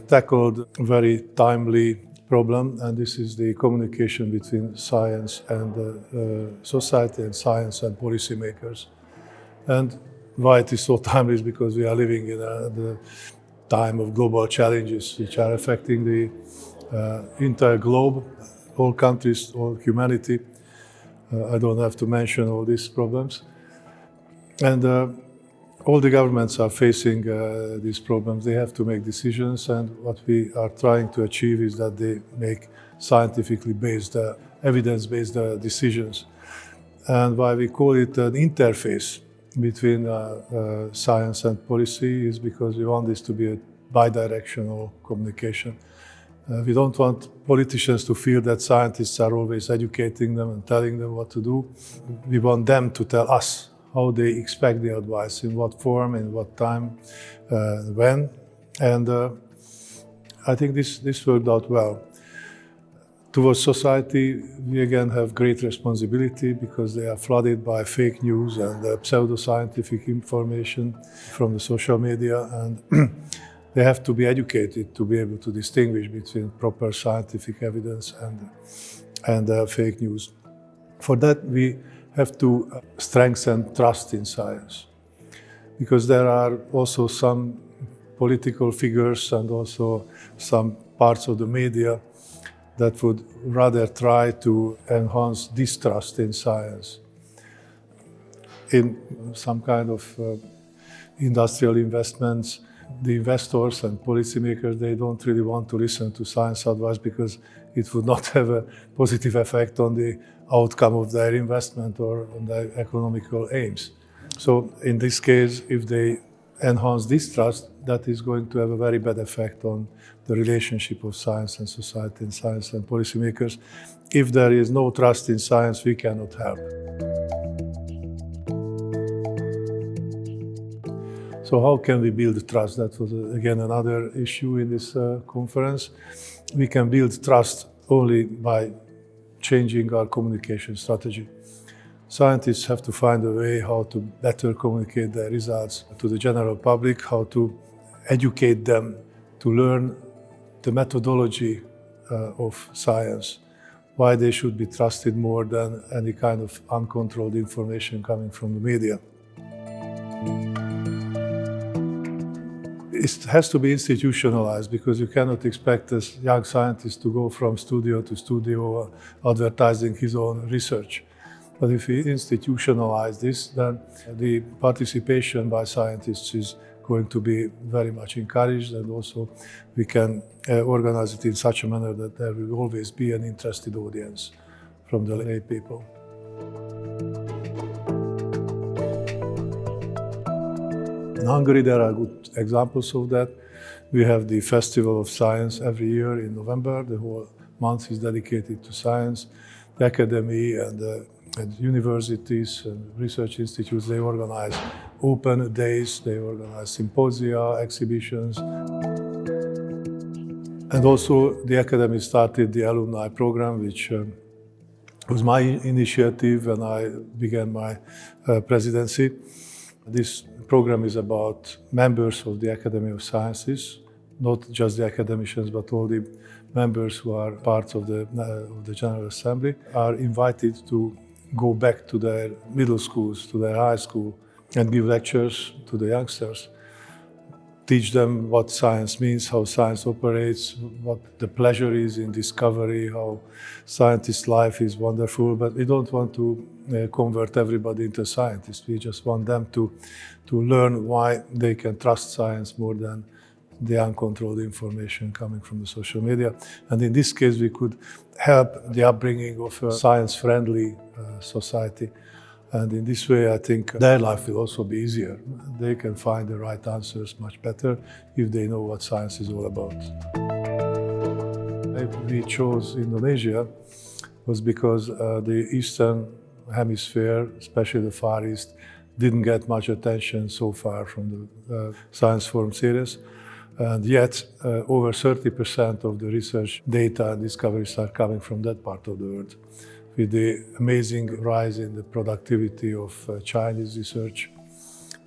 tackled a very timely problem, and this is the communication between science and society, and science and policymakers. And why it is so timely is because we are living in the time of global challenges which are affecting the entire globe, all countries, all humanity. I don't have to mention all these problems. And all the governments are facing these problems. They have to make decisions, and what we are trying to achieve is that they make scientifically based, evidence-based decisions. And why we call it an interface between science and policy is because we want this to be a bidirectional communication. We don't want politicians to feel that scientists are always educating them and telling them what to do. We want them to tell us how they expect the advice, in what form, in what time, when. And I think this worked out well. Towards society, we again have great responsibility because they are flooded by fake news and pseudoscientific information from the social media, and they have to be educated to be able to distinguish between proper scientific evidence and fake news. For that, we have to strengthen trust in science, because there are also some political figures and also some parts of the media that would rather try to enhance distrust in science. In some kind of industrial investments, the investors and policymakers, they don't really want to listen to science advice because it would not have a positive effect on the outcome of their investment or on their economical aims. So in this case, if they enhance distrust, that is going to have a very bad effect on the relationship of science and society and science and policymakers. If there is no trust in science, we cannot help. So how can we build trust? That was, again, another issue in this conference. We can build trust only by changing our communication strategy. Scientists have to find a way how to better communicate their results to the general public, how to educate them to learn the methodology of science, why they should be trusted more than any kind of uncontrolled information coming from the media. It has to be institutionalized, because you cannot expect a young scientist to go from studio to studio advertising his own research. But if we institutionalize this, then the participation by scientists is going to be very much encouraged, and also we can organize it in such a manner that there will always be an interested audience from the lay people. In Hungary, there are good examples of that. We have the Festival of Science every year in November. The whole month is dedicated to science. The academy and universities and research institutes, they organize open days, they organize symposia, exhibitions. And also the academy started the alumni program, which was my initiative when I began my presidency. This program is about members of the Academy of Sciences, not just the academicians, but all the members who are part of the General Assembly are invited to go back to their middle schools, to their high school, and give lectures to the youngsters. Teach them what science means, how science operates, what the pleasure is in discovery, how scientist life is wonderful. But we don't want to convert everybody into scientists. We just want them to learn why they can trust science more than the uncontrolled information coming from the social media. And in this case, we could help the upbringing of a science-friendly society. And in this way, I think their life will also be easier. They can find the right answers much better if they know what science is all about. We chose Indonesia was because the Eastern Hemisphere, especially the Far East, didn't get much attention so far from the Science Forum series. And yet, over 30% of the research data and discoveries are coming from that part of the world, with the amazing rise in the productivity of Chinese research.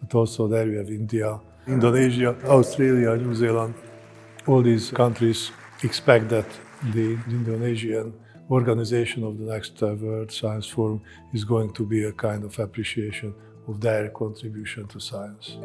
But also there we have India, Indonesia, Australia, New Zealand, all these countries expect that the Indonesian organization of the next World Science Forum is going to be a kind of appreciation of their contribution to science.